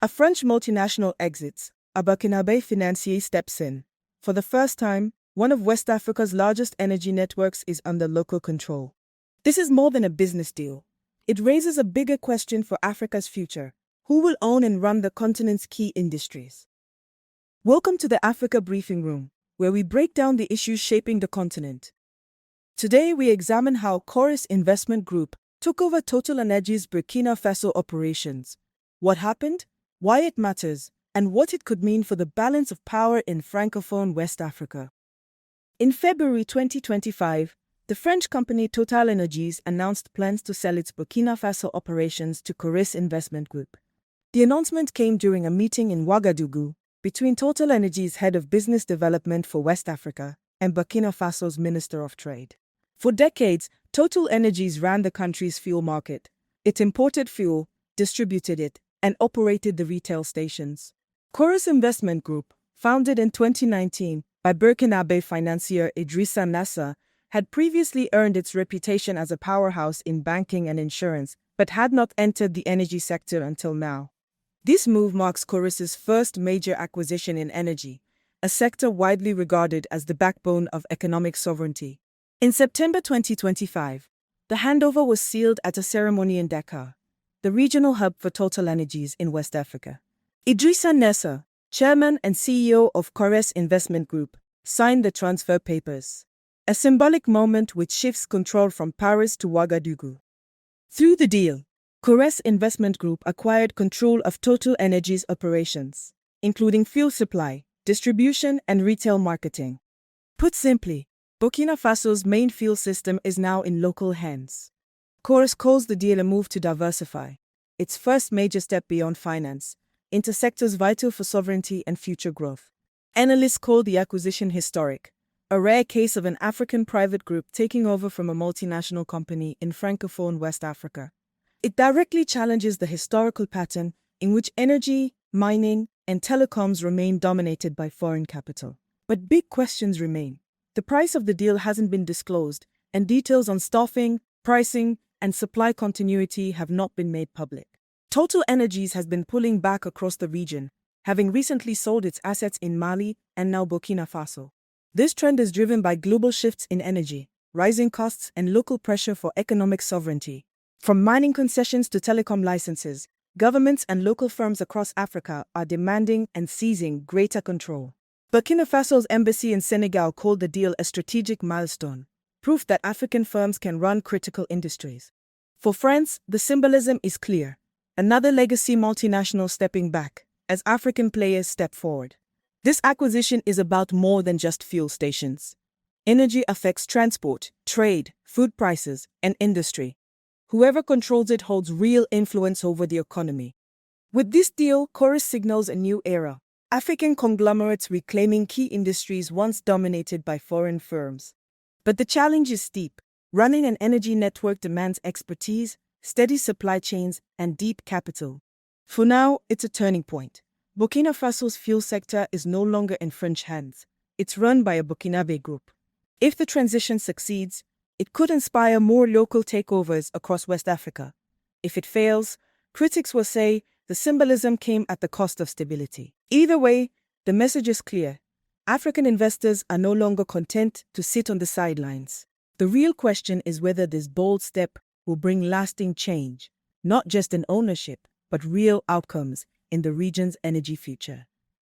A French multinational exits, a Burkinabe financier steps in. For the first time, one of West Africa's largest energy networks is under local control. This is more than a business deal. It raises a bigger question for Africa's future. Who will own and run the continent's key industries? Welcome to the Africa Briefing Room, where we break down the issues shaping the continent. Today we examine how Coris Investment Group took over TotalEnergies' Burkina Faso operations. What happened, why it matters, and what it could mean for the balance of power in Francophone West Africa. In February 2025, the French company TotalEnergies announced plans to sell its Burkina Faso operations to Coris Investment Group. The announcement came during a meeting in Ouagadougou between TotalEnergies' head of business development for West Africa and Burkina Faso's Minister of Trade. For decades, TotalEnergies ran the country's fuel market. It imported fuel, distributed it, and operated the retail stations. Coris Investment Group, founded in 2019 by Burkinabe financier Idrissa Nassa, had previously earned its reputation as a powerhouse in banking and insurance, but had not entered the energy sector until now. This move marks Coris's first major acquisition in energy, a sector widely regarded as the backbone of economic sovereignty. In September 2025, the handover was sealed at a ceremony in Dakar, the regional hub for TotalEnergies in West Africa. Idrissa Nessa, chairman and CEO of Coris Investment Group, signed the transfer papers, a symbolic moment which shifts control from Paris to Ouagadougou. Through the deal, Coris Investment Group acquired control of TotalEnergies' operations, including fuel supply, distribution, and retail marketing. Put simply, Burkina Faso's main fuel system is now in local hands. Coris calls the deal a move to diversify, its first major step beyond finance, into sectors vital for sovereignty and future growth. Analysts call the acquisition historic, a rare case of an African private group taking over from a multinational company in Francophone West Africa. It directly challenges the historical pattern in which energy, mining, and telecoms remain dominated by foreign capital. But big questions remain. The price of the deal hasn't been disclosed, and details on staffing, pricing, and supply continuity have not been made public. TotalEnergies has been pulling back across the region, having recently sold its assets in Mali and now Burkina Faso. This trend is driven by global shifts in energy, rising costs, and local pressure for economic sovereignty. From mining concessions to telecom licenses, governments and local firms across Africa are demanding and seizing greater control. Burkina Faso's embassy in Senegal called the deal a strategic milestone, proof that African firms can run critical industries. For France, the symbolism is clear. Another legacy multinational stepping back, as African players step forward. This acquisition is about more than just fuel stations. Energy affects transport, trade, food prices, and industry. Whoever controls it holds real influence over the economy. With this deal, Coris signals a new era. African conglomerates reclaiming key industries once dominated by foreign firms. But the challenge is steep. Running an energy network demands expertise, steady supply chains, and deep capital. For now, it's a turning point. Burkina Faso's fuel sector is no longer in French hands. It's run by a Burkinabe group. If the transition succeeds, it could inspire more local takeovers across West Africa. If it fails, critics will say the symbolism came at the cost of stability. Either way, the message is clear. African investors are no longer content to sit on the sidelines. The real question is whether this bold step will bring lasting change, not just in ownership, but real outcomes in the region's energy future.